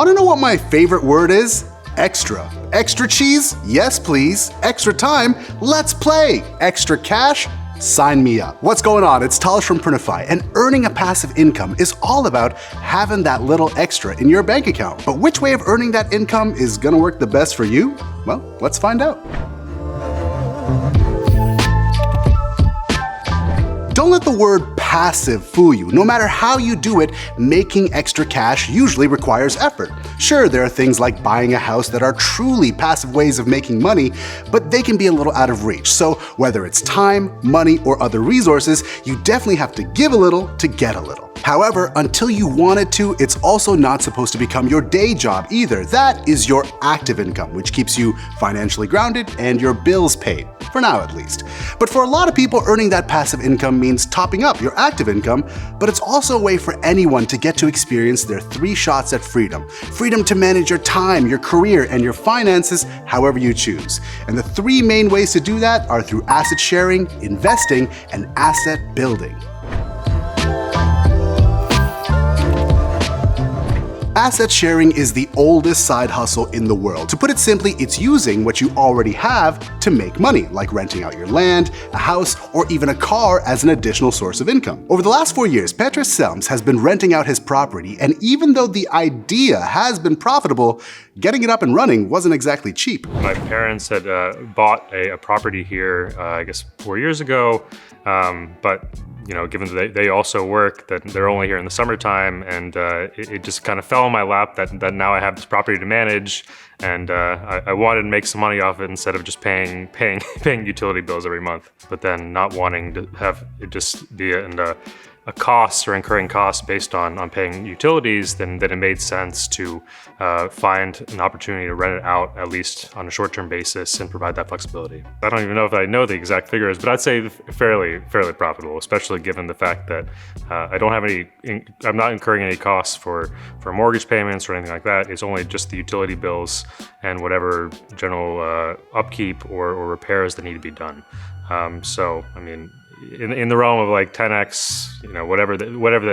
Want to know what my favorite word is? Extra. Extra cheese? Yes, please. Extra time? Let's play. Extra cash? Sign me up. What's going on? It's Tal from Printify, and earning a passive income is all about having that little extra in your bank account. But which way of earning that income is gonna work the best for you? Well, let's find out. Don't let the word passive fool you. No matter how you do it, making extra cash usually requires effort. Sure, there are things like buying a house that are truly passive ways of making money, but they can be a little out of reach. So whether it's time, money, or other resources, you definitely have to give a little to get a little. However, until you want it to, it's also not supposed to become your day job either. That is your active income, which keeps you financially grounded and your bills paid, for now at least. But for a lot of people, earning that passive income means topping up your active income, but it's also a way for anyone to get to experience their 3 shots at freedom. Freedom to manage your time, your career, and your finances however you choose. And the 3 main ways to do that are through asset sharing, investing, and asset building. Asset sharing is the oldest side hustle in the world. To put it simply, it's using what you already have to make money, like renting out your land, a house, or even a car as an additional source of income. Over the last 4 years, Petrus Selms has been renting out his property, and even though the idea has been profitable, getting it up and running wasn't exactly cheap. My parents had bought a property here, I guess 4 years ago, but given that they also work, that they're only here in the summertime, and it just kind of fell in my lap that now I have this property to manage, and I wanted to make some money off it instead of just paying utility bills every month. But then not wanting to have it just be a cost or incurring costs based on paying utilities, then it made sense to find an opportunity to rent it out, at least on a short-term basis, and provide that flexibility. I don't even know if I know the exact figures, but I'd say fairly profitable, especially given the fact that I'm not incurring any costs for mortgage payments or anything like that. It's only just the utility bills and whatever general upkeep or repairs that need to be done. So, I mean, in the realm of like 10x, whatever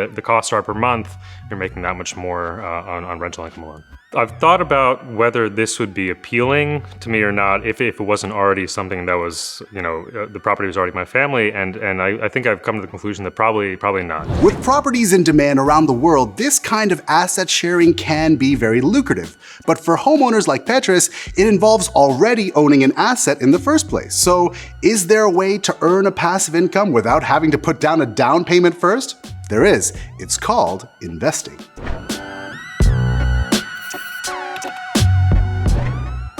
the costs are per month, you're making that much more on rental income alone. I've thought about whether this would be appealing to me or not if it wasn't already something that was, the property was already my family, and I think I've come to the conclusion that probably not. With properties in demand around the world, this kind of asset sharing can be very lucrative. But for homeowners like Petrus, it involves already owning an asset in the first place. So is there a way to earn a passive income without having to put down a down payment first? There is. It's called investing.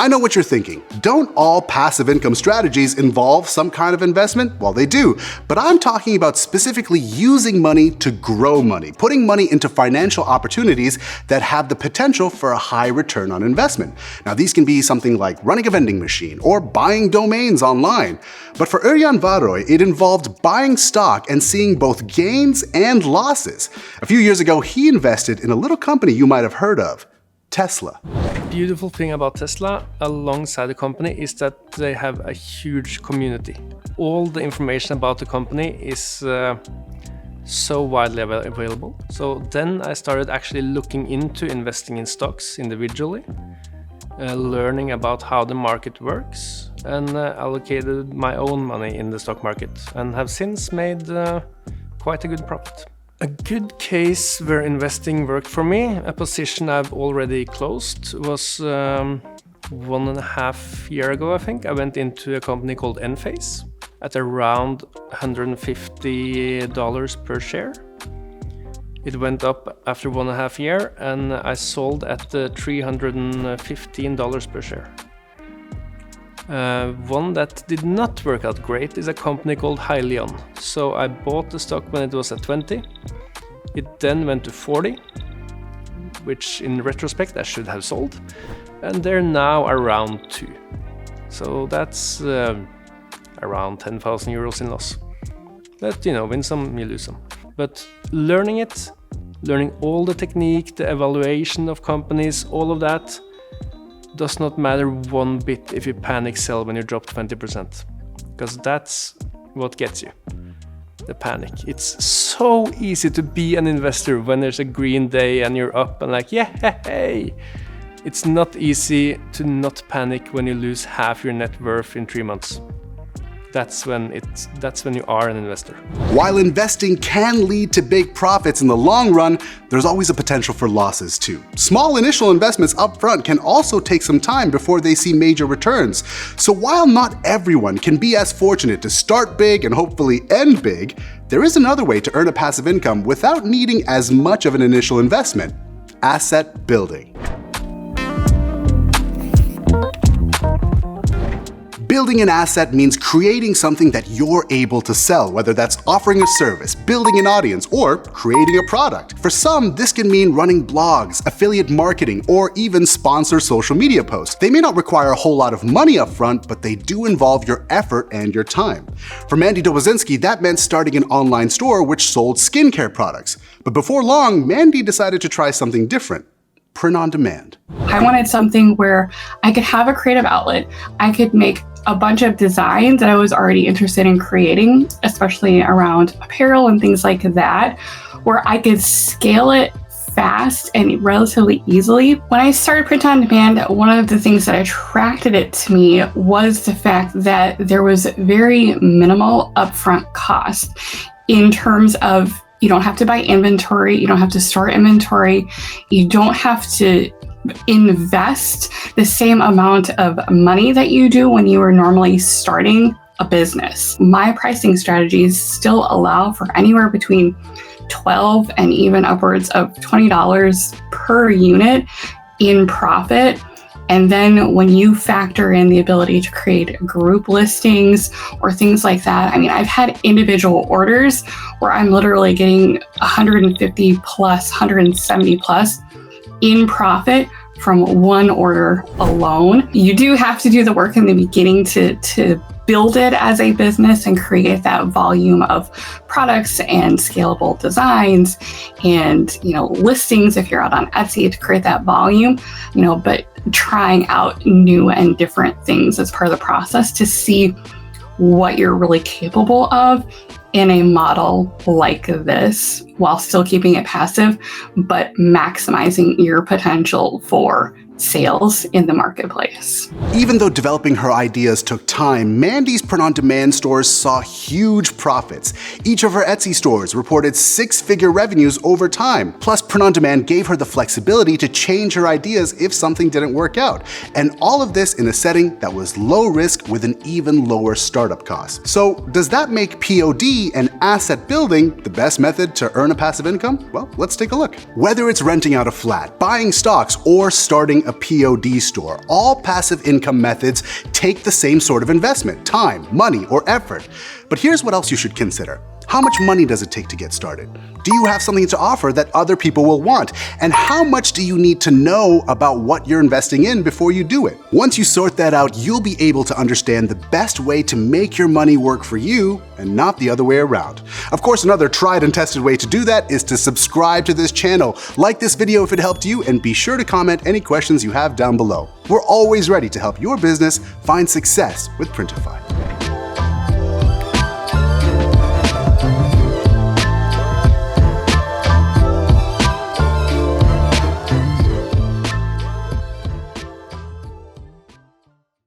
I know what you're thinking. Don't all passive income strategies involve some kind of investment? Well, they do, but I'm talking about specifically using money to grow money, putting money into financial opportunities that have the potential for a high return on investment. Now, these can be something like running a vending machine or buying domains online. But for Örjan Varroy, it involved buying stock and seeing both gains and losses. A few years ago, he invested in a little company you might have heard of, Tesla. Beautiful thing about Tesla alongside the company is that they have a huge community. All the information about the company is so widely available. So then I started actually looking into investing in stocks individually, learning about how the market works, and allocated my own money in the stock market, and have since made quite a good profit. A good case where investing worked for me, a position I've already closed, was 1.5 years ago, I think. I went into a company called Enphase at around $150 per share. It went up after 1.5 years, and I sold at $315 per share. One that did not work out great is a company called Hyliion. So I bought the stock when it was at 20. It then went to 40, which in retrospect I should have sold. And they're now around 2. So that's around 10,000 euros in loss. But win some, you lose some. But learning all the technique, the evaluation of companies, all of that, does not matter one bit if you panic sell when you drop 20%, because that's what gets you. the panic. It's so easy to be an investor when there's a green day and you're up and like, yeah, hey. It's not easy to not panic when you lose half your net worth in 3 months. That's when you are an investor. While investing can lead to big profits in the long run, there's always a potential for losses too. Small initial investments upfront can also take some time before they see major returns. So while not everyone can be as fortunate to start big and hopefully end big, there is another way to earn a passive income without needing as much of an initial investment: asset building. Building an asset means creating something that you're able to sell, whether that's offering a service, building an audience, or creating a product. For some, this can mean running blogs, affiliate marketing, or even sponsor social media posts. They may not require a whole lot of money up front, but they do involve your effort and your time. For Mandy Dobozinski, that meant starting an online store which sold skincare products. But before long, Mandy decided to try something different: print on demand. I wanted something where I could have a creative outlet. I could make a bunch of designs that I was already interested in creating, especially around apparel and things like that, where I could scale it fast and relatively easily. When I started print on demand, one of the things that attracted it to me was the fact that there was very minimal upfront cost in terms of you don't have to buy inventory, you don't have to store inventory, you don't have to invest the same amount of money that you do when you are normally starting a business. My pricing strategies still allow for anywhere between $12 and even upwards of $20 per unit in profit. And then when you factor in the ability to create group listings or things like that, I mean, I've had individual orders where I'm literally getting 150 plus, 170 plus in profit from one order alone. You do have to do the work in the beginning to build it as a business and create that volume of products and scalable designs and, listings if you're out on Etsy to create that volume, but trying out new and different things as part of the process to see what you're really capable of in a model like this, while still keeping it passive, but maximizing your potential for sales in the marketplace. Even though developing her ideas took time, Mandy's print-on-demand stores saw huge profits. Each of her Etsy stores reported six-figure revenues over time. Plus, print-on-demand gave her the flexibility to change her ideas if something didn't work out. And all of this in a setting that was low risk with an even lower startup cost. So, does that make POD and asset building the best method to earn a passive income? Well, let's take a look. Whether it's renting out a flat, buying stocks, or starting a POD store, all passive income methods take the same sort of investment: time, money, or effort. But here's what else you should consider. How much money does it take to get started? Do you have something to offer that other people will want? And how much do you need to know about what you're investing in before you do it? Once you sort that out, you'll be able to understand the best way to make your money work for you and not the other way around. Of course, another tried and tested way to do that is to subscribe to this channel. Like this video if it helped you, and be sure to comment any questions you have down below. We're always ready to help your business find success with Printify.